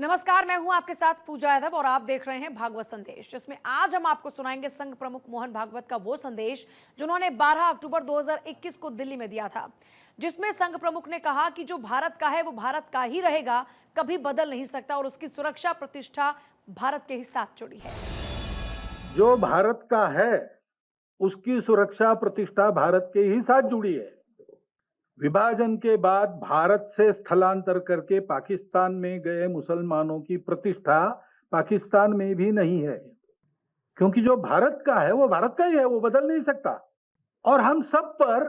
नमस्कार, मैं हूं आपके साथ पूजा यादव और आप देख रहे हैं भागवत संदेश, जिसमें आज हम आपको सुनाएंगे संघ प्रमुख मोहन भागवत का वो संदेश जिन्होंने 12 अक्टूबर 2021 को दिल्ली में दिया था, जिसमें संघ प्रमुख ने कहा कि जो भारत का है वो भारत का ही रहेगा, कभी बदल नहीं सकता और उसकी सुरक्षा प्रतिष्ठा भारत के ही साथ जुड़ी है। जो भारत का है उसकी सुरक्षा प्रतिष्ठा भारत के ही साथ जुड़ी है। विभाजन के बाद भारत से स्थलांतर करके पाकिस्तान में गए मुसलमानों की प्रतिष्ठा पाकिस्तान में भी नहीं है, क्योंकि जो भारत का है वो भारत का ही है, वो बदल नहीं सकता। और हम सब पर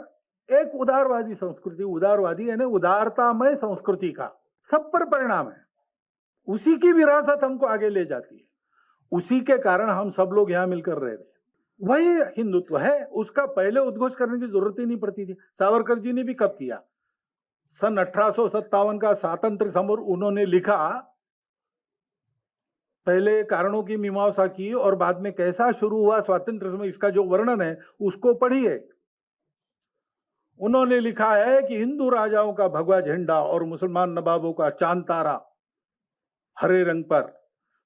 एक उदारवादी संस्कृति, उदारवादी यानी उदारतामय संस्कृति का सब पर परिणाम है। उसी की विरासत हमको आगे ले जाती है, उसी के कारण हम सब लोग यहाँ मिलकर रह रहे। वही हिंदुत्व है, उसका पहले उद्घोष करने की जरूरत ही नहीं पड़ती थी। सावरकर जी ने भी कब किया? सन 1857 का स्वातंत्र समर उन्होंने लिखा, पहले कारणों की मीमांसा की और बाद में कैसा शुरू हुआ स्वातंत्र समर, इसका जो वर्णन है उसको पढ़िए। उन्होंने लिखा है कि हिंदू राजाओं का भगवा झंडा और मुसलमान नवाबों का चांद तारा हरे रंग पर,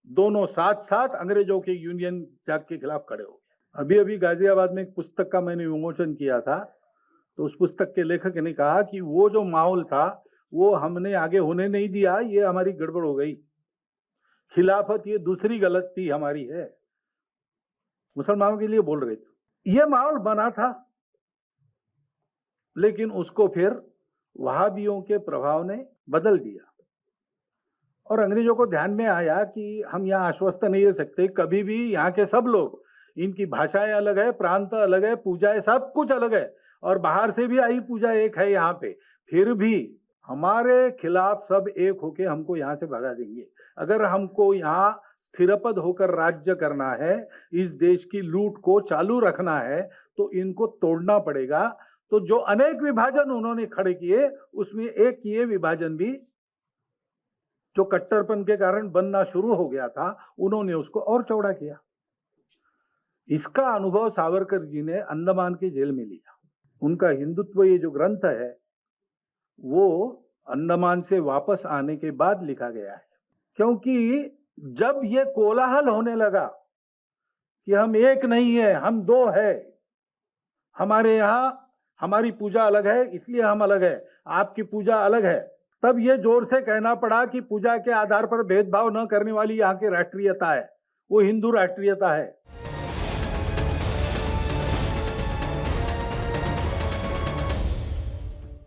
दोनों साथ साथ अंग्रेजों के यूनियन जैक के खिलाफ खड़े हो गए। अभी अभी गाजियाबाद में एक पुस्तक का मैंने विमोचन किया था, तो उस पुस्तक के लेखक ने कहा कि वो जो माहौल था वो हमने आगे होने नहीं दिया, ये हमारी गड़बड़ हो गई। खिलाफत ये दूसरी गलती हमारी है। मुसलमानों के लिए बोल रहे थे। ये माहौल बना था, लेकिन उसको फिर वहाबियों के प्रभाव ने बदल दिया और अंग्रेजों को ध्यान में आया कि हम यहाँ आश्वस्त नहीं रह सकते कभी भी। यहाँ के सब लोग, इनकी भाषाएं अलग है, प्रांत अलग है, पूजाएं सब कुछ अलग है और बाहर से भी आई पूजा एक है यहाँ पे, फिर भी हमारे खिलाफ सब एक होके हमको यहाँ से भगा देंगे। अगर हमको यहाँ स्थिरपद होकर राज्य करना है, इस देश की लूट को चालू रखना है, तो इनको तोड़ना पड़ेगा। तो जो अनेक विभाजन उन्होंने खड़े किए, उसमें एक ये विभाजन भी जो कट्टरपन के कारण बनना शुरू हो गया था, उन्होंने उसको और चौड़ा किया। इसका अनुभव सावरकर जी ने अंडमान के जेल में लिया। उनका हिंदुत्व ये जो ग्रंथ है वो अंडमान से वापस आने के बाद लिखा गया है, क्योंकि जब ये कोलाहल होने लगा कि हम एक नहीं है, हम दो है, हमारे यहाँ हमारी पूजा अलग है इसलिए हम अलग है, आपकी पूजा अलग है, तब ये जोर से कहना पड़ा कि पूजा के आधार पर भेदभाव न करने वाली यहाँ की राष्ट्रीयता है, वो हिंदू राष्ट्रीयता है।